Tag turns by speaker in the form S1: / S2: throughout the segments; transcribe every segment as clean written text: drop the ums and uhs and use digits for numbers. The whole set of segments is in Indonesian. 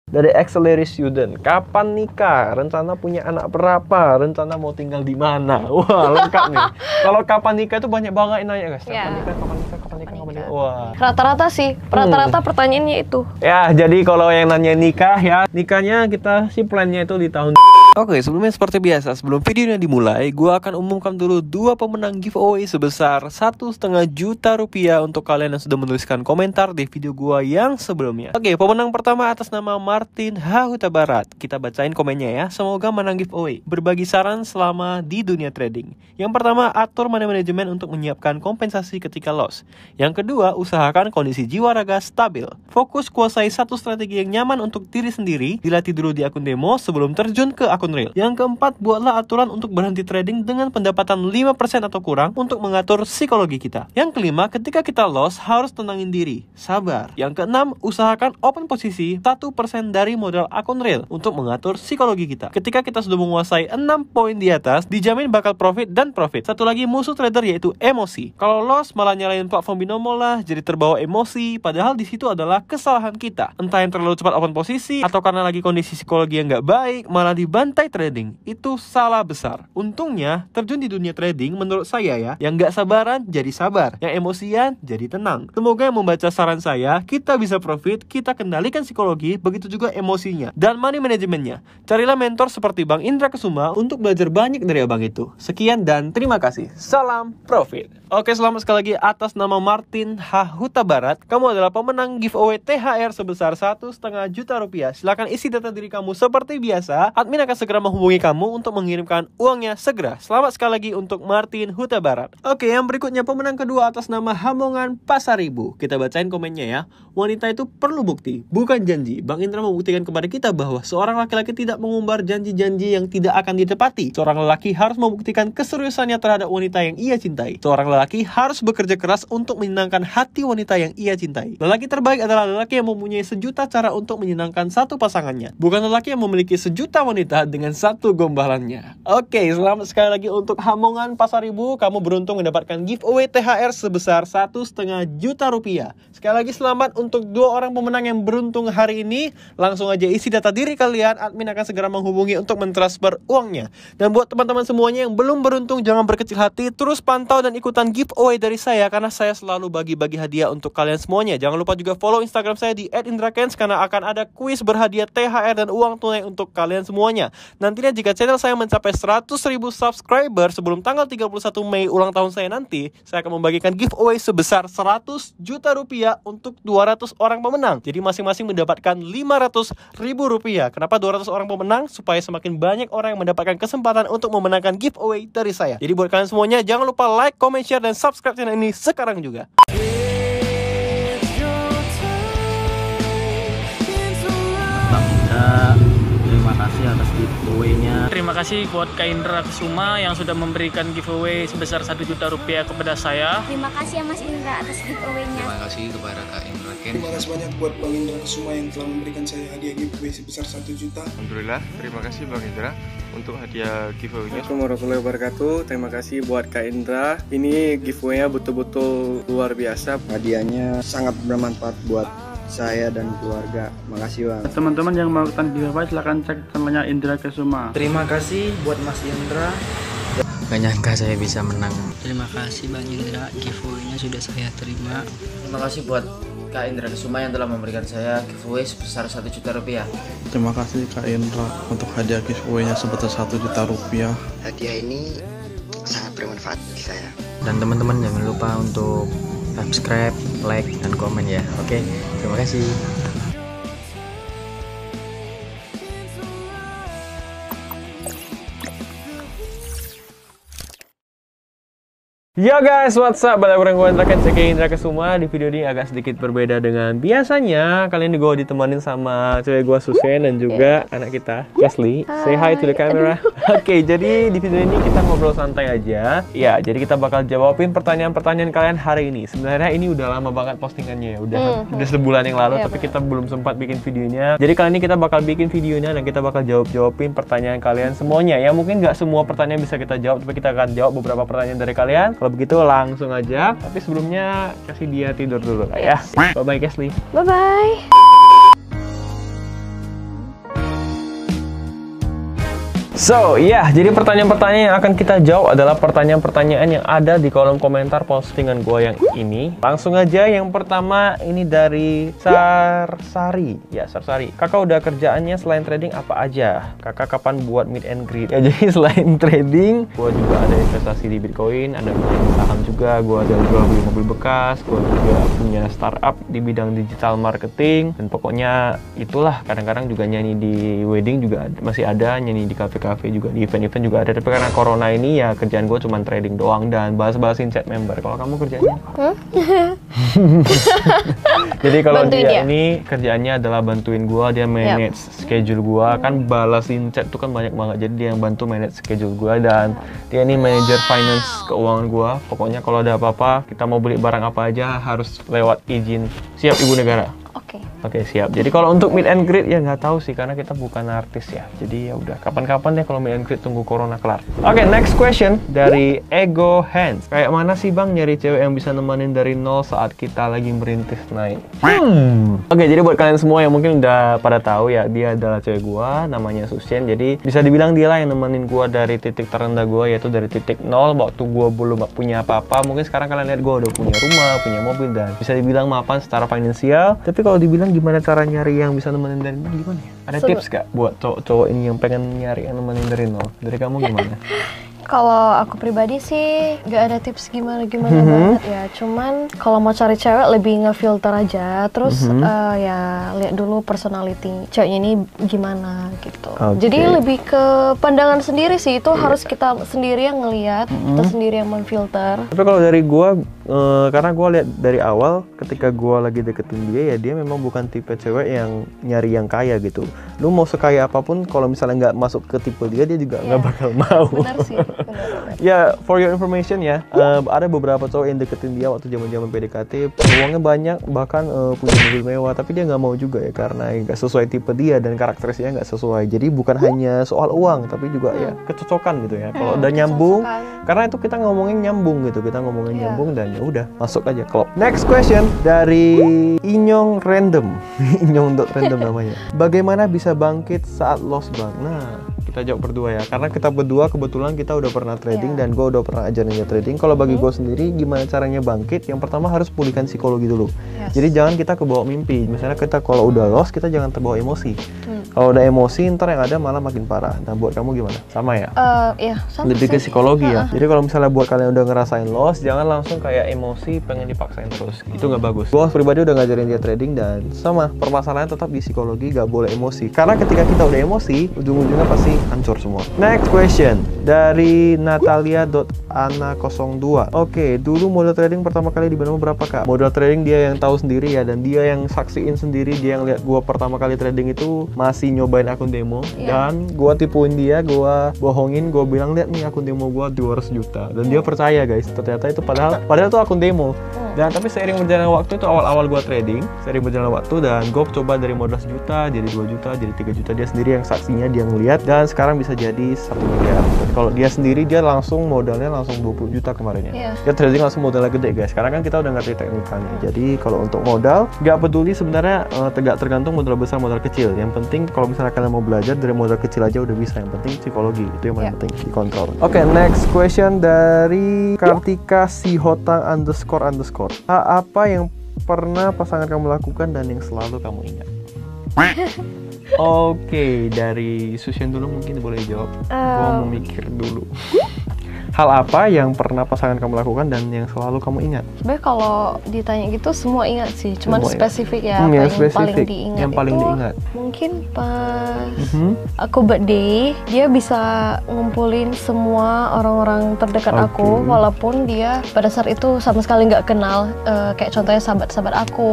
S1: Dari Accelerate Student, kapan nikah? Rencana punya anak berapa? Rencana mau tinggal di mana? Wah, lengkap nih. Kalau kapan nikah itu banyak banget yang nanya, guys. Kapan nikah, kapan nikah, kapan nikah, kapan nikah. Wah.
S2: Rata-rata sih, rata-rata pertanyaannya itu.
S1: Ya, jadi kalau yang nanya nikah ya, nikahnya kita sih plannya itu di tahun. Oke, sebelumnya seperti biasa, sebelum videonya dimulai, gue akan umumkan dulu 2 pemenang giveaway sebesar 1,5 juta rupiah untuk kalian yang sudah menuliskan komentar di video gue yang sebelumnya. Oke, pemenang pertama atas nama Martin H. Huta Barat. Kita bacain komennya ya, semoga menang giveaway. Berbagi saran selama di dunia trading. Yang pertama, atur money management untuk menyiapkan kompensasi ketika loss. Yang kedua, usahakan kondisi jiwa raga stabil. Fokus kuasai satu strategi yang nyaman untuk diri sendiri, dilatih dulu di akun demo sebelum terjun ke akun real. Yang keempat, buatlah aturan untuk berhenti trading dengan pendapatan 5% atau kurang untuk mengatur psikologi kita. Yang kelima, ketika kita loss, harus tenangin diri, sabar. Yang keenam, usahakan open posisi 1% dari modal akun real untuk mengatur psikologi kita. Ketika kita sudah menguasai 6 poin di atas, dijamin bakal profit dan profit. Satu lagi musuh trader yaitu emosi. Kalau loss malah nyalain platform binomo lah, jadi terbawa emosi, padahal di situ adalah kesalahan kita. Entah yang terlalu cepat open posisi atau karena lagi kondisi psikologi yang nggak baik, malah dibantai trading. Itu salah besar. Untungnya terjun di dunia trading menurut saya ya, yang nggak sabaran jadi sabar, yang emosian jadi tenang. Semoga yang membaca saran saya, kita bisa profit, kita kendalikan psikologi, begitu juga emosinya dan money manajemennya. Carilah mentor seperti Bang Indra Kesuma untuk belajar banyak dari abang itu. Sekian dan terima kasih. Salam profit. Oke, selamat sekali lagi atas nama Martin H. Huta Barat. Kamu adalah pemenang giveaway THR sebesar 1,5 juta rupiah. Silahkan isi data diri kamu seperti biasa. Admin akan segera menghubungi kamu untuk mengirimkan uangnya segera. Selamat sekali lagi untuk Martin Huta Barat. Oke, yang berikutnya pemenang kedua atas nama Hamongan Pasaribu. Kita bacain komennya ya. Wanita itu perlu bukti, bukan janji. Bang Indra membuktikan kepada kita bahwa seorang laki-laki tidak mengumbar janji-janji yang tidak akan ditepati. Seorang lelaki harus membuktikan keseriusannya terhadap wanita yang ia cintai. Seorang lelaki harus bekerja keras untuk menyenangkan hati wanita yang ia cintai. Lelaki terbaik adalah lelaki yang mempunyai sejuta cara untuk menyenangkan satu pasangannya, bukan lelaki yang memiliki sejuta wanita dengan satu gombalannya. Oke, selamat sekali lagi untuk Hamongan Pasaribu. Kamu beruntung mendapatkan giveaway THR sebesar 1,5 juta rupiah. Sekali lagi selamat untuk 2 orang pemenang yang beruntung hari ini. Langsung aja isi data diri kalian, admin akan segera menghubungi untuk mentransfer uangnya. Dan buat teman-teman semuanya yang belum beruntung, jangan berkecil hati, terus pantau dan ikutan giveaway dari saya, karena saya selalu bagi-bagi hadiah untuk kalian semuanya. Jangan lupa juga follow Instagram saya di @indrakens, karena akan ada kuis berhadiah THR dan uang tunai untuk kalian semuanya. Nantinya jika channel saya mencapai 100.000 subscriber sebelum tanggal 31 Mei ulang tahun saya nanti, saya akan membagikan giveaway sebesar 100 juta rupiah untuk 200 orang pemenang. Jadi masing-masing mendapatkan 500.000 rupiah. Kenapa 200 orang pemenang? Supaya semakin banyak orang yang mendapatkan kesempatan untuk memenangkan giveaway dari saya. Jadi buat kalian semuanya, jangan lupa like, comment, share, dan subscribe channel ini sekarang juga.
S3: Bang Indra, terima kasih atas giveaway-nya.
S4: Terima kasih buat Kak Indra Kesuma yang sudah memberikan giveaway sebesar 1 juta rupiah kepada saya.
S5: Terima kasih ya Mas Indra atas giveaway-nya.
S6: Terima kasih kepada Kak Indra Ken.
S7: Terima kasih banyak buat Bang Indra Kesuma yang telah memberikan saya hadiah giveaway sebesar 1 juta.
S8: Alhamdulillah, terima kasih Bang Indra untuk hadiah giveaway-nya.
S9: Assalamualaikum warahmatullahi wabarakatuh. Terima kasih buat Kak Indra. Ini giveaway-nya betul-betul luar biasa.
S10: Hadiahnya sangat bermanfaat buat saya dan keluarga. Makasih Bang.
S11: Teman-teman yang melakukan giveaway silahkan cek channelnya Indra Kesuma.
S12: Terima kasih buat Mas Indra.
S6: Gak nyangka saya bisa menang.
S13: Terima kasih Bang Indra, giveaway-nya sudah saya terima.
S12: Terima kasih buat Kak Indra Kesuma yang telah memberikan saya giveaway sebesar 1 juta rupiah.
S14: Terima kasih Kak Indra untuk hadiah giveaway-nya sebesar 1 juta rupiah.
S15: Hadiah ini sangat bermanfaat bagi saya.
S6: Dan teman-teman jangan lupa untuk subscribe, like, dan komen ya. Oke, terima kasih.
S1: Yo guys, what's up? Balik bareng gue Indra Kesuma. Di video ini agak sedikit berbeda dengan biasanya. Kali ini gue ditemenin sama cewek gue Susen dan juga anak kita Kesley. Say hi to the camera. Oke, jadi di video ini kita ngobrol santai aja. Ya, jadi kita bakal jawabin pertanyaan-pertanyaan kalian hari ini. Sebenarnya ini udah lama banget postingannya ya. Udah sebulan yang lalu, tapi kita belum sempat bikin videonya. Jadi kali ini kita bakal bikin videonya dan kita bakal jawabin pertanyaan kalian semuanya. Ya mungkin nggak semua pertanyaan bisa kita jawab, tapi kita akan jawab beberapa pertanyaan dari kalian. Kalau begitu langsung aja. Tapi sebelumnya kasih dia tidur dulu ya. Bye bye Kesley.
S2: Bye bye.
S1: So, jadi pertanyaan-pertanyaan yang akan kita jawab adalah pertanyaan-pertanyaan yang ada di kolom komentar postingan gua yang ini. Langsung aja, yang pertama ini dari Sarsari. Ya, Sarsari. Kakak udah kerjaannya selain trading apa aja? Kakak kapan buat meet and greet? Ya, jadi selain trading, gua juga ada investasi di Bitcoin, ada main saham juga, gua ada jual beli mobil bekas, gua juga punya startup di bidang digital marketing, dan pokoknya itulah. Kadang-kadang juga nyanyi di wedding juga masih ada, nyanyi di kafe juga, di event-event juga ada. Tapi karena corona ini ya kerjaan gue cuma trading doang dan bahas-bahasin chat member. Kalau kamu kerjaannya apa? Jadi kalau dia ini kerjaannya adalah bantuin gue, dia manage schedule gue. Kan balasin chat tuh kan banyak banget, jadi dia yang bantu manage schedule gue. Dan dia ini manajer finance keuangan gue. Pokoknya kalau ada apa-apa, kita mau beli barang apa aja harus lewat izin. Siap Ibu Negara? Oke, siap. Jadi kalau untuk meet and greet ya nggak tahu sih, karena kita bukan artis ya. Jadi ya udah, kapan-kapan deh kalau meet and greet, tunggu corona kelar. Oke, next question dari Ego Hands. Kayak mana sih Bang nyari cewek yang bisa nemenin dari nol saat kita lagi merintis naik? Oke, jadi buat kalian semua yang mungkin udah pada tahu ya, dia adalah cewek gua, namanya Susien. Jadi bisa dibilang dia lah yang nemenin gua dari titik terendah gua, yaitu dari titik nol waktu gua belum punya apa-apa. Mungkin sekarang kalian lihat gua udah punya rumah, punya mobil, dan bisa dibilang mapan secara finansial. Tapi kalau dibilang gimana cara nyari yang bisa nemenin dari nol, gimana ya? Ada tips gak buat cowok-cowok ini yang pengen nyari yang nemenin dari nol? Dari kamu gimana?
S2: Kalau aku pribadi sih gak ada tips gimana-gimana banget ya. Cuman kalau mau cari cewek lebih ngefilter aja. Terus ya lihat dulu personality ceweknya ini gimana gitu. Jadi lebih ke pandangan sendiri sih. Itu harus kita sendiri yang ngelihat, kita sendiri yang memfilter.
S1: Tapi kalau dari gua, karena gua lihat dari awal ketika gua lagi deketin dia, ya dia memang bukan tipe cewek yang nyari yang kaya gitu. Lu mau sekaya apapun, kalau misalnya nggak masuk ke tipe dia juga nggak bakal mau.
S2: Benar sih.
S1: Ya, for your information ya, ada beberapa cowok yang deketin dia waktu zaman-zaman PDKT, uangnya banyak, bahkan punya mobil mewah, tapi dia nggak mau juga ya, karena nggak sesuai tipe dia dan karakteristiknya nggak sesuai. Jadi bukan hanya soal uang, tapi juga ya kecocokan gitu ya. Kalau udah nyambung, karena itu kita ngomongin nyambung gitu, kita ngomongin nyambung dan ya udah masuk aja klop. Next question dari Inyong Random, Inyong.random namanya. Bagaimana bisa bangkit saat loss Bang? Nah, kita jawab berdua ya, karena kita berdua kebetulan kita udah pernah trading dan gue udah pernah ajarin dia trading. Kalau bagi gue sendiri gimana caranya bangkit, yang pertama harus pulihkan psikologi dulu. Jadi jangan kita kebawa mimpi. Misalnya kita kalau udah loss, kita jangan terbawa emosi. Kalau udah emosi, ntar yang ada malah makin parah. Nah, buat kamu gimana? Sama ya?
S2: Sama
S1: lebih ke psikologi ya. Jadi kalau misalnya buat kalian udah ngerasain loss, jangan langsung kayak emosi pengen dipaksain terus. Itu nggak bagus. Gue pribadi udah ngajarin dia trading dan sama, permasalahannya tetap di psikologi, nggak boleh emosi. Karena ketika kita udah emosi, ujung-ujungnya pasti hancur semua. Next question dari Natalia.ana02. Oke, dulu modal trading pertama kali di Bandung berapa Kak? Modal trading dia yang tahu sendiri ya, dan dia yang saksiin sendiri. Dia yang lihat gua pertama kali trading itu masih nyobain akun demo, dan gua tipuin dia, gua bohongin, gua bilang lihat nih akun demo gua 200 juta, dan dia percaya guys. Ternyata itu padahal itu akun demo. Dan tapi seiring berjalannya waktu, itu awal-awal gua trading, seiring berjalannya waktu, dan gua coba dari modal 1 juta jadi 2 juta jadi 3 juta. Dia sendiri yang saksinya, dia ngeliat, dan sekarang bisa jadi 1 miliar. Dan kalau dia sendiri, dia langsung modalnya langsung 20 juta kemarin ya. Dia trading langsung modalnya gede guys. Karena kan kita udah ngerti teknikalnya. Jadi kalau untuk modal, nggak peduli sebenarnya, tergantung modal besar modal kecil. Yang penting kalau misalnya kalian mau belajar dari modal kecil aja udah bisa. Yang penting psikologi, itu yang paling penting dikontrol. Oke, next question dari Kartika Sihotang __. Apa yang pernah pasangan kamu lakukan dan yang selalu kamu ingat? Oke, dari Susien dulu mungkin boleh jawab. Gua mau mikir dulu. Hal apa yang pernah pasangan kamu lakukan dan yang selalu kamu ingat?
S2: Sebenarnya kalau ditanya gitu semua ingat sih, cuman spesifik ya,
S1: yang
S2: paling diingat.
S1: Yang paling diingat.
S2: Mungkin pas aku birthday, dia bisa ngumpulin semua orang-orang terdekat aku, walaupun dia pada saat itu sama sekali nggak kenal. Kayak contohnya sahabat-sahabat aku,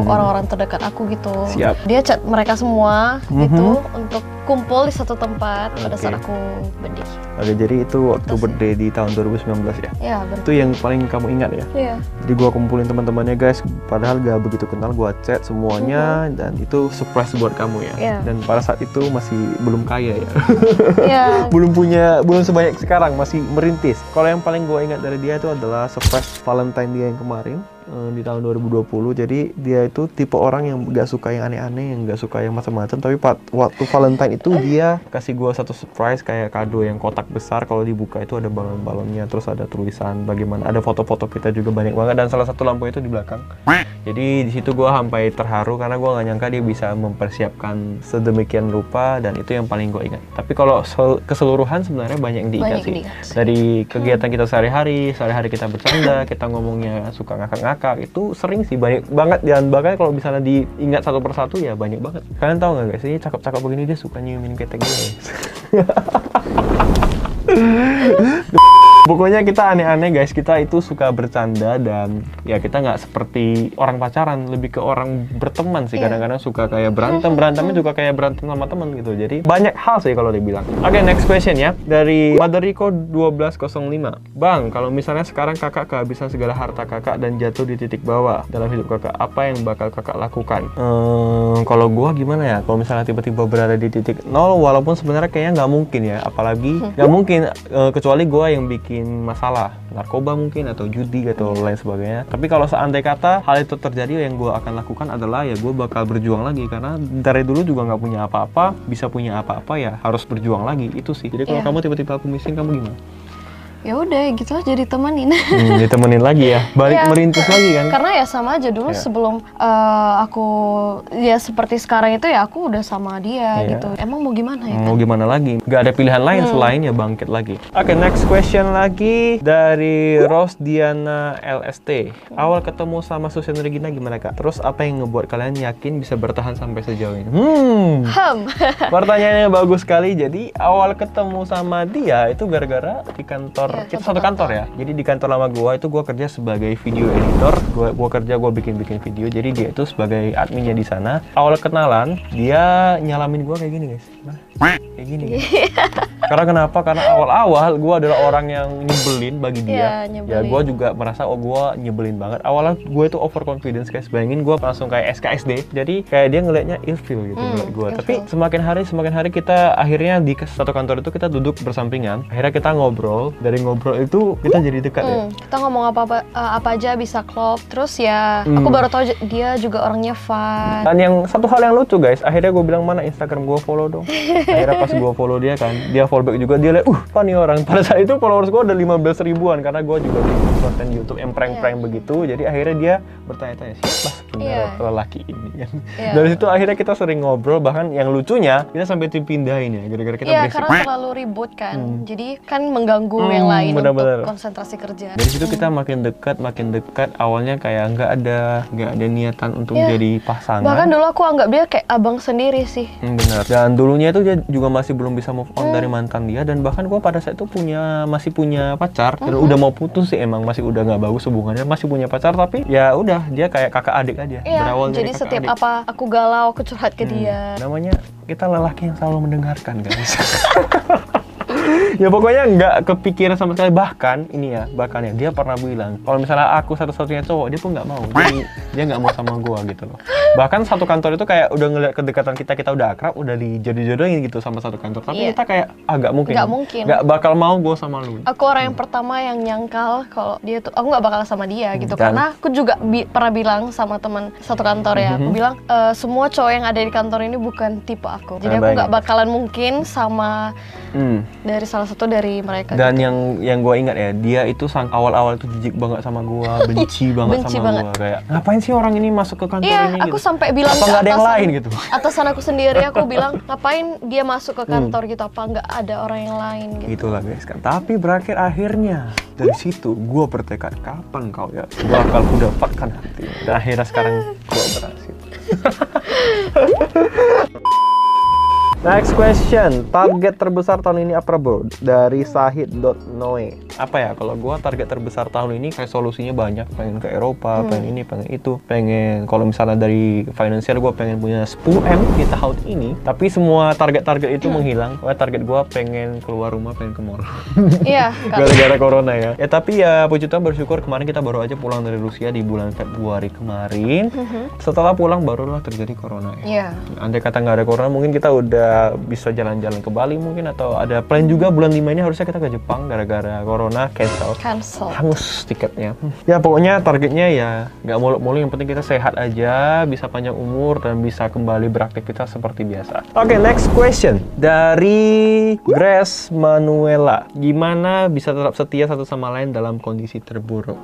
S2: orang-orang terdekat aku gitu. Dia chat mereka semua gitu untuk kumpul di satu tempat pada saat aku birthday.
S1: Oke, jadi itu waktu birthday di tahun 2019 ya?
S2: Iya, betul.
S1: Itu yang paling kamu ingat ya?
S2: Iya.
S1: Jadi gua kumpulin teman-temannya guys, padahal gak begitu kenal, gua chat semuanya, dan itu surprise buat kamu ya. Dan pada saat itu masih belum kaya ya. belum sebanyak sekarang, masih merintis. Kalau yang paling gua ingat dari dia itu adalah surprise Valentine dia yang kemarin. di tahun 2020. Jadi dia itu tipe orang yang gak suka yang aneh-aneh, yang gak suka yang macam-macam. Tapi waktu Valentine itu dia kasih gue satu surprise kayak kado yang kotak besar. Kalau dibuka itu ada balon-balonnya, terus ada tulisan bagaimana, ada foto-foto kita juga banyak banget, dan salah satu lampu itu di belakang. Jadi di situ gue sampai terharu karena gue gak nyangka dia bisa mempersiapkan sedemikian rupa, dan itu yang paling gue ingat. Tapi kalau keseluruhan sebenarnya banyak yang diingat sih. Dari kegiatan kita sehari-hari kita bercanda, kita ngomongnya suka ngakak-ngakak, itu sering sih, banyak banget. Dan bahkan kalau misalnya diingat satu persatu ya banyak banget. Kalian tahu nggak guys, ini cakep-cakep begini dia suka nyiumin ketek gue. Pokoknya kita aneh-aneh guys, kita itu suka bercanda, dan ya kita nggak seperti orang pacaran, lebih ke orang berteman sih. Kadang-kadang suka kayak berantemnya juga kayak berantem sama teman gitu. Jadi banyak hal sih kalau dibilang. Oke, next question ya, dari Maderiko 1205. Bang, kalau misalnya sekarang kakak kehabisan segala harta kakak dan jatuh di titik bawah dalam hidup kakak, apa yang bakal kakak lakukan? Kalau gua gimana ya, kalau misalnya tiba-tiba berada di titik nol, walaupun sebenarnya kayaknya nggak mungkin ya, apalagi nggak mungkin kecuali gua yang bikin masalah, narkoba mungkin, atau judi atau lain sebagainya. Tapi kalau seandai kata hal itu terjadi, yang gue akan lakukan adalah ya gue bakal berjuang lagi, karena dari dulu juga nggak punya apa-apa, bisa punya apa-apa ya harus berjuang lagi, itu sih. Jadi kalau kamu tiba-tiba aku miskin, kamu gimana?
S2: Ya udah gitu aja, ditemenin.
S1: Ditemenin lagi ya, balik merintis lagi kan?
S2: Karena ya sama aja dulu sebelum aku ya seperti sekarang itu ya aku udah sama dia gitu. Emang mau gimana ya?
S1: Mau gimana lagi? Gak ada pilihan lain selain ya bangkit lagi. Oke, next question lagi dari Rosdiana LST. Awal ketemu sama Susan Regina gimana kak? Terus apa yang ngebuat kalian yakin bisa bertahan sampai sejauh ini? Pertanyaannya bagus sekali. Jadi awal ketemu sama dia itu gara-gara di kantor. Kita satu kantor ya. Jadi di kantor lama gua itu gua kerja sebagai video editor. Gua bikin video. Jadi dia itu sebagai adminnya di sana. Awal kenalan dia nyalamin gua kayak gini guys. Kayak gini. Karena kenapa? Karena awal-awal gua adalah orang yang nyebelin bagi dia. Ya gua juga merasa gua nyebelin banget. Awalnya gua itu overconfidence guys. Bayangin gua langsung kayak SKSD. Jadi kayak dia ngelihatnya ilfeel gitu ngeliat gua. Tapi semakin hari kita akhirnya di satu kantor itu kita duduk bersampingan. Akhirnya kita ngobrol. Dari ngobrol itu kita jadi dekat ya.
S2: Kita ngomong apa aja bisa klop. Terus ya aku baru tahu dia juga orangnya fun. Dan
S1: yang satu hal yang lucu guys, akhirnya gue bilang mana Instagram gue follow dong. Akhirnya pas gue follow dia kan, dia follow back juga, dia lihat apa nih orang. Pada saat itu followers gue ada 15 ribuan karena gue juga bikin konten YouTube yang prank-prank begitu. Jadi akhirnya dia bertanya-tanya siapa sebenarnya lelaki ini kan. Dari situ akhirnya kita sering ngobrol, bahkan yang lucunya kita sampai pindahin ya gara-gara kita berisik.
S2: Karena terlalu ribut kan. Jadi kan mengganggu yang lain untuk konsentrasi kerja.
S1: Dari situ kita makin dekat. Awalnya kayak nggak ada niatan untuk jadi pasangan.
S2: Bahkan dulu aku anggap dia kayak abang sendiri sih.
S1: Benar. Dan dulunya itu dia juga masih belum bisa move on dari mantan dia, dan bahkan gue pada saat itu masih punya pacar. Dan udah mau putus sih, emang masih udah nggak bagus hubungannya, masih punya pacar, tapi ya udah dia kayak kakak adik aja. Berawal
S2: jadi setiap apa aku galau aku curhat ke dia.
S1: Namanya kita lelaki yang selalu mendengarkan guys. Ya pokoknya nggak kepikiran sama sekali. Bahkan dia pernah bilang kalau misalnya aku satu-satunya cowok, dia pun nggak mau. Jadi dia nggak mau sama gua gitu loh. Bahkan satu kantor itu kayak udah ngeliat kedekatan kita udah akrab, udah dijodoh-jodohin gitu sama satu kantor. Tapi kita kayak nggak mungkin. Nggak bakal mau gua sama lu.
S2: Aku orang yang pertama yang nyangkal kalau dia tuh aku nggak bakal sama dia gitu. Karena aku juga pernah bilang sama teman satu kantor ya. Aku bilang semua cowok yang ada di kantor ini bukan tipe aku. Jadi aku nggak bakalan mungkin sama dari salah satu dari mereka.
S1: Dan gitu. yang gue ingat ya, dia itu awal-awal itu jijik banget sama gue, benci banget sama gue. Kayak ngapain sih orang ini masuk ke kantor ini?
S2: Aku
S1: gitu.
S2: Sampai bilang
S1: apa nggak ada yang lain gitu?
S2: Atasan aku sendiri, aku bilang ngapain dia masuk ke kantor gitu? Apa nggak ada orang yang lain gitu?
S1: Itulah guys kan. Tapi berakhir akhirnya dari situ gue bertekad, kapan kau ya gue akan dapatkan hati. Dan akhirnya sekarang gue berhasil. Next question, target terbesar tahun ini apa bro? Dari Sahid.noe. Apa ya, kalau gua target terbesar tahun ini resolusinya banyak. Pengen ke Eropa, pengen ini, pengen itu. Pengen, kalau misalnya dari financial gua pengen punya 10M di tahun ini. Tapi semua target-target itu menghilang. Target gua pengen keluar rumah, pengen ke mall.
S2: Iya.
S1: Gara-gara corona ya. Ya tapi ya puji Tuhan bersyukur kemarin kita baru aja pulang dari Rusia di bulan Februari kemarin. Setelah pulang barulah terjadi corona ya. Andai kata nggak ada corona mungkin kita udah bisa jalan-jalan ke Bali mungkin, atau ada plan juga bulan 5 ini harusnya kita ke Jepang. Gara-gara corona corona cancel.
S2: Hangus
S1: tiketnya. Ya pokoknya targetnya ya nggak muluk-muluk, yang penting kita sehat aja, bisa panjang umur dan bisa kembali beraktivitas seperti biasa. Oke, next question dari Grace Manuela. Gimana bisa tetap setia satu sama lain dalam kondisi terburuk?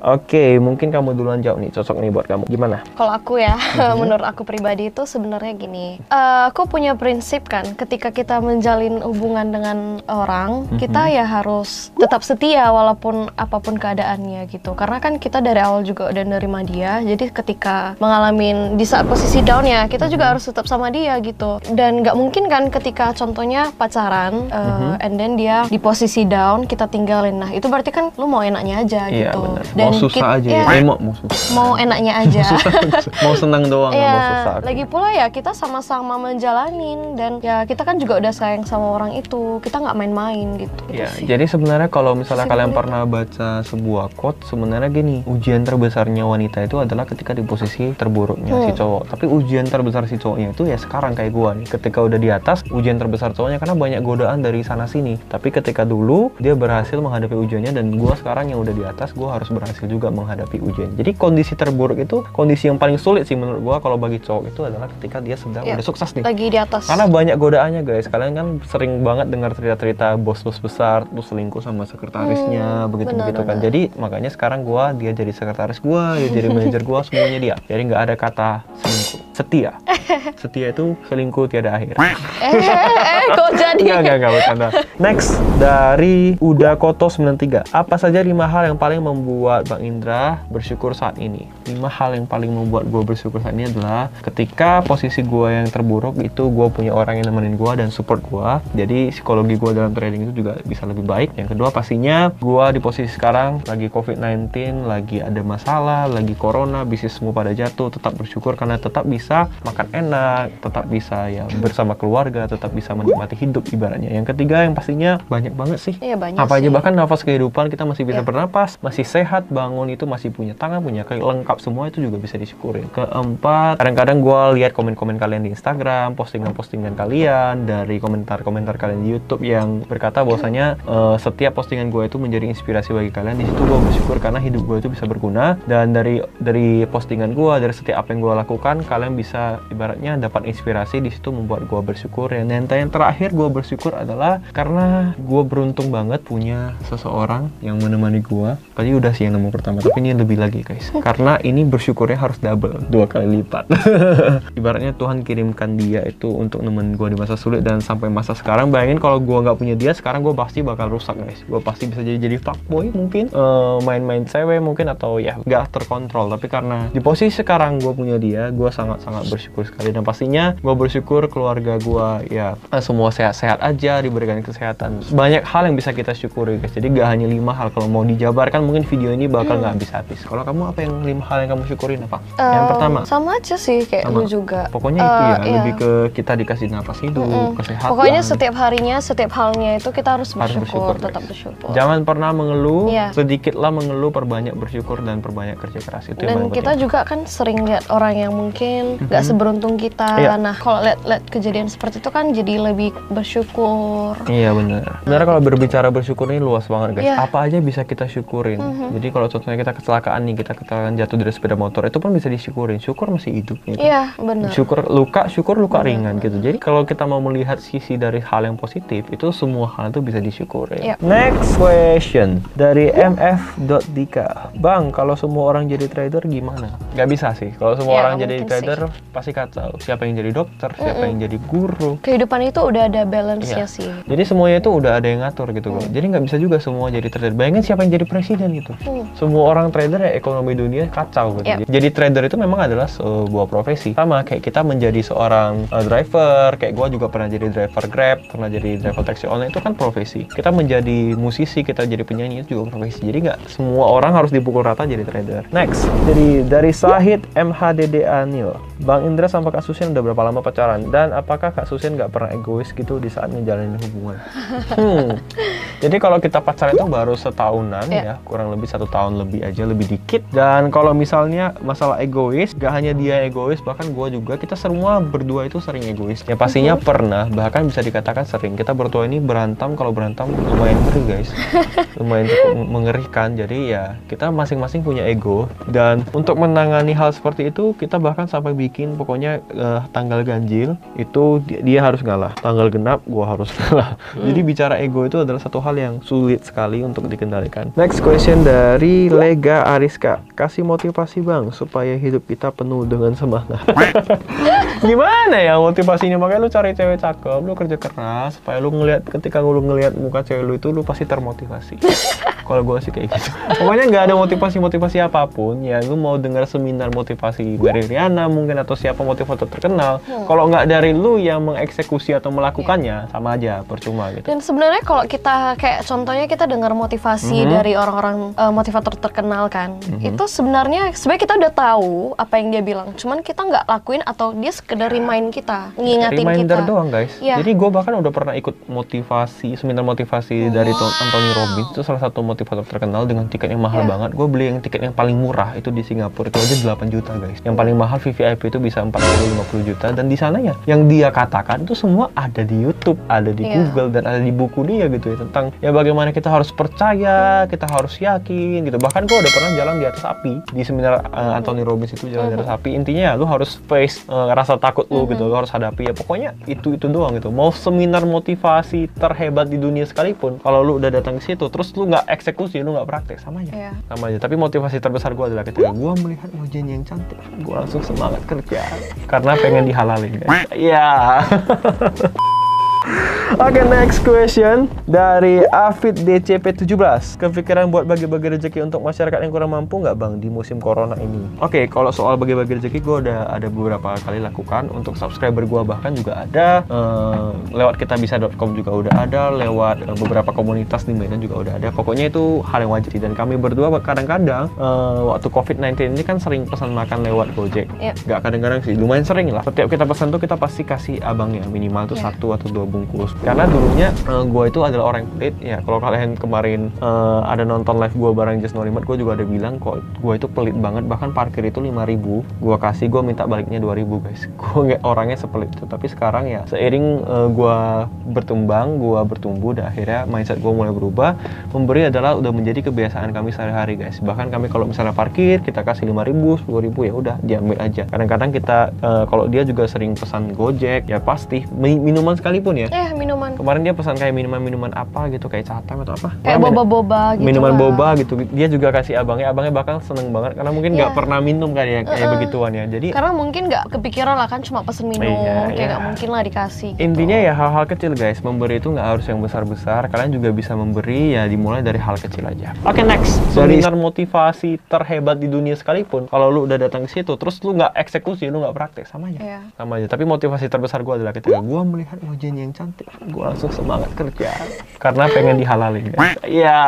S1: Oke, mungkin kamu duluan jawab nih, cocok nih buat kamu. Gimana?
S2: Kalau aku ya, menurut aku pribadi itu sebenarnya gini. Aku punya prinsip kan, ketika kita menjalin hubungan dengan orang, kita ya harus tetap setia walaupun apapun keadaannya gitu. Karena kan kita dari awal juga udah nerima dia, jadi ketika mengalami di saat posisi down ya, kita juga harus tetap sama dia gitu. Dan nggak mungkin kan ketika contohnya pacaran, and then dia di posisi down, kita tinggalin. Nah itu berarti kan lu mau enaknya aja gitu.
S1: Dan mau susah aja ya.
S2: Mau enaknya aja.
S1: Mau senang doang, nggak mau susah.
S2: Lagi pula ya kita sama-sama menjalanin, dan ya kita kan juga udah sayang sama orang itu, kita nggak main-main gitu.
S1: Ya, jadi sebenarnya kalau misalnya kalian pernah baca sebuah quote, sebenarnya gini, ujian terbesarnya wanita itu adalah ketika di posisi terburuknya si cowok. Tapi ujian terbesar si cowoknya itu ya sekarang kayak gua nih, ketika udah di atas, ujian terbesar cowoknya karena banyak godaan dari sana sini. Tapi ketika dulu dia berhasil menghadapi ujiannya, dan gua sekarang yang udah di atas, gua harus berhasil juga menghadapi ujian. Jadi kondisi terburuk itu kondisi yang paling sulit sih menurut gua kalau bagi cowok itu adalah ketika dia sedang udah sukses nih.
S2: Lagi di atas.
S1: Karena banyak godaannya guys. Kalian kan sering banget dengar cerita-cerita bos-bos besar tuh selingkuh sama sekretarisnya, begitu-begitu kan. Jadi makanya sekarang dia jadi sekretaris gua, dia jadi manajer gua, semuanya dia. Jadi nggak ada kata selingkuh. Setia. Setia itu selingkuh tiada akhir.
S2: Kok jadi?
S1: Enggak bercanda. Next dari Uda Koto 93. Apa saja 5 hal yang paling membuat Bang Indra bersyukur saat ini? 5 hal yang paling membuat gue bersyukur saat ini adalah ketika posisi gue yang terburuk itu gue punya orang yang nemenin gue dan support gue. Jadi psikologi gue dalam trading itu juga bisa lebih baik. Yang kedua pastinya gue di posisi sekarang lagi COVID-19, lagi ada masalah, lagi corona, bisnis semua pada jatuh. Tetap bersyukur karena tetap bisa makan enak, tetap bisa ya bersama keluarga, tetap bisa menikmati hidup ibaratnya. Yang ketiga yang pastinya banyak banget sih.
S2: Iya, banyak
S1: apa
S2: sih.
S1: aja, bahkan nafas kehidupan kita masih bisa bernapas, masih sehat, bangun itu masih punya tangan, punya kaki, lengkap semua itu juga bisa disyukurin. Keempat, kadang-kadang gue lihat komen-komen kalian di Instagram, postingan-postingan kalian, dari komentar-komentar kalian di YouTube yang berkata bahwasanya setiap postingan gue itu menjadi inspirasi bagi kalian. Di situ gue bersyukur karena hidup gue itu bisa berguna, dan dari postingan gue, dari setiap apa yang gue lakukan, kalian bisa ibaratnya dapat inspirasi. Di situ membuat gue bersyukur. Dan yang terakhir gue bersyukur adalah karena gue beruntung banget punya seseorang yang menemani gue. Tadi udah sih yang nomor pertama, tapi ini lebih lagi guys, karena ini bersyukurnya harus double, 2 kali lipat. Ibaratnya Tuhan kirimkan dia itu untuk nemenin gue di masa sulit dan sampai masa sekarang. Bayangin kalau gue nggak punya dia, sekarang gue pasti bakal rusak guys. Gue pasti bisa jadi fuckboy mungkin, main-main cewek mungkin, atau ya nggak terkontrol. Tapi karena di posisi sekarang gue punya dia, gue sangat-sangat bersyukur sekali. Dan pastinya gue bersyukur keluarga gue ya semua sehat-sehat aja, diberikan kesehatan. Banyak hal yang bisa kita syukuri guys. Jadi gak hanya 5 hal. Kalau mau dijabarkan mungkin video ini bakal nggak habis-habis. Kalau kamu apa yang 5 hal yang kamu syukurin apa? Yang pertama
S2: sama aja sih kayak lu juga.
S1: Pokoknya itu ya lebih ke kita dikasih nafas hidup, kesehatan.
S2: Pokoknya setiap harinya, setiap halnya itu kita harus bersyukur, tetap bersyukur.
S1: Jangan pernah mengeluh, sedikitlah mengeluh, perbanyak bersyukur dan perbanyak kerja keras. Itu yang
S2: dan kita juga kan sering lihat orang yang mungkin nggak seberuntung kita. Nah kalau lihat kejadian seperti itu kan jadi lebih bersyukur.
S1: Iya benar. Sebenarnya kalau berbicara bersyukur ini luas banget guys. Apa aja bisa kita syukurin. Jadi kalau contohnya kita kecelakaan nih, kita kecelakaan jatuh dari sepeda motor, itu pun bisa disyukurin. Syukur masih hidup gitu.
S2: Iya benar.
S1: Syukur luka ringan gitu. Jadi kalau kita mau melihat sisi dari hal yang positif, itu semua hal itu bisa disyukurin. Next question dari MF.Dika. Bang, kalau semua orang jadi trader gimana? Gak bisa sih. Kalau semua orang jadi trader pasti kacau. Siapa yang jadi dokter, siapa yang jadi guru.
S2: Kehidupan itu udah ada balance-nya sih.
S1: Jadi semuanya itu udah ada yang ngatur gitu loh. Jadi nggak bisa juga semua jadi trader. Bayangin siapa yang jadi presiden gitu. Semua orang trader ya ekonomi dunia kacau gitu. Jadi trader itu memang adalah sebuah profesi. Sama kayak kita menjadi seorang driver, kayak gue juga pernah jadi driver Grab, pernah jadi driver taksi online, itu kan profesi. Kita menjadi musisi, kita jadi penyanyi, itu juga profesi. Jadi nggak semua orang harus dipukul rata jadi trader. Next, jadi dari Sahid MHDD Anil. Bang Indra sama Kak Susin udah berapa lama pacaran? Dan apakah Kak Susin nggak pernah egois egois gitu di saat ngejalanin hubungan. Jadi kalau kita pacaran itu baru setahunan ya, kurang lebih 1 tahun lebih aja, lebih dikit. Dan kalau misalnya masalah egois, gak hanya dia egois, bahkan gue juga, kita semua berdua itu sering egois. Ya pastinya pernah, bahkan bisa dikatakan sering. Kita berdua ini berantem, kalau berantem lumayan ngeri guys, lumayan mengerikan. Jadi ya kita masing-masing punya ego. Dan untuk menangani hal seperti itu, kita bahkan sampai bikin pokoknya tanggal ganjil itu dia harus ngalah, tanggal genap gue harus ngalah. Jadi bicara ego itu adalah satu hal yang sulit sekali untuk dikendalikan. Next question dari Lega Ariska. Kasih motivasi bang supaya hidup kita penuh dengan semangat. Gimana ya motivasinya? Makanya lu cari cewek cakep, lu kerja keras supaya lu ngelihat, ketika lu ngelihat muka cewek lu itu lu pasti termotivasi. Kalau gue sih kayak gitu. Pokoknya nggak ada motivasi apapun ya. Lu mau dengar seminar motivasi dari Rihanna mungkin atau siapa motivator terkenal, kalau nggak dari lu yang mengeksekusi atau melakukannya, sama aja percuma gitu.
S2: Dan sebenarnya kalau kita kayak contohnya kita dengar motivasi dari orang-orang motivator terkenal kan, itu sebenarnya kita udah tahu apa yang dia bilang, cuman kita nggak lakuin atau dia sekedar remind kita, ngingatin
S1: reminder
S2: kita
S1: doang guys. Jadi gue bahkan udah pernah ikut seminar motivasi dari Anthony Robbins, itu salah satu motivator terkenal dengan tiket yang mahal banget. Gue beli yang tiket yang paling murah itu di Singapura, itu aja 8 juta guys. Yang paling mahal VVIP itu bisa 40-50 juta. Dan di sana ya yang dia katakan itu semua ada di YouTube, ada di Google, dan ada di buku dia gitu ya, tentang ya bagaimana kita harus percaya, kita harus yakin gitu. Bahkan gue udah pernah jalan di atas api di seminar Anthony Robbins itu, jalan di atas api. Intinya ya lu harus face rasa takut lu gitu, lu harus hadapi ya. Pokoknya itu doang gitu. Mau seminar motivasi terhebat di dunia sekalipun, kalau lu udah datang ke situ terus lu nggak eksekusi, lu nggak praktek, sama aja. Sama aja. Tapi motivasi terbesar gue adalah ketika gue melihat wajah yang cantik, gue langsung semangat kerja karena pengen dihalalin guys. Iya. Oke, next question dari Afid DCP17. Kepikiran buat bagi-bagi rezeki untuk masyarakat yang kurang mampu nggak bang di musim corona ini? Oke, kalau soal bagi-bagi rezeki gue udah ada beberapa kali lakukan. Untuk subscriber gue bahkan juga ada, lewat kitabisa.com juga udah ada, lewat beberapa komunitas di Medan juga udah ada. Pokoknya itu hal yang wajib. Dan kami berdua kadang-kadang waktu COVID-19 ini kan sering pesan makan lewat Gojek. Nggak kadang-kadang sih, lumayan sering lah. Setiap kita pesan tuh kita pasti kasih abangnya minimal tuh 1 atau 2 bungkus. Karena dulunya gue itu adalah orang yang pelit ya. Kalau kalian kemarin ada nonton live gue bareng Just No Limit, gue juga ada bilang kok gue itu pelit banget. Bahkan parkir itu 5.000, gue kasih, gue minta baliknya 2.000 guys. Gue nggak orangnya sepelit itu. Tapi sekarang ya seiring gue bertumbuh, dan akhirnya mindset gue mulai berubah. Memberi adalah udah menjadi kebiasaan kami sehari-hari guys. Bahkan kami kalau misalnya parkir kita kasih 5.000, 10.000 ya udah diambil aja. Kadang-kadang kita kalau dia juga sering pesan Gojek ya pasti minuman sekalipun ya.
S2: Minuman.
S1: Kemarin dia pesan kayak minuman apa gitu, kayak Catam atau apa?
S2: Kayak boba-boba gitu.
S1: Minuman boba gitu. Dia juga kasih abangnya bahkan seneng banget karena mungkin nggak pernah minum kayak begituan ya. Jadi
S2: karena mungkin nggak kepikiran lah kan cuma pesen minum, kayak nggak mungkin lah dikasih. Gitu.
S1: Intinya ya hal-hal kecil guys. Memberi itu nggak harus yang besar-besar. Kalian juga bisa memberi ya dimulai dari hal kecil aja. Oke, next. Seminar motivasi terhebat di dunia sekalipun, kalau lu udah datang ke situ terus lu nggak eksekusi, lu nggak praktek, sama aja. Sama aja. Tapi motivasi terbesar gue adalah ketika gue melihat wajahnya yang cantik, gue langsung semangat kerja karena pengen dihalalin guys. Iya.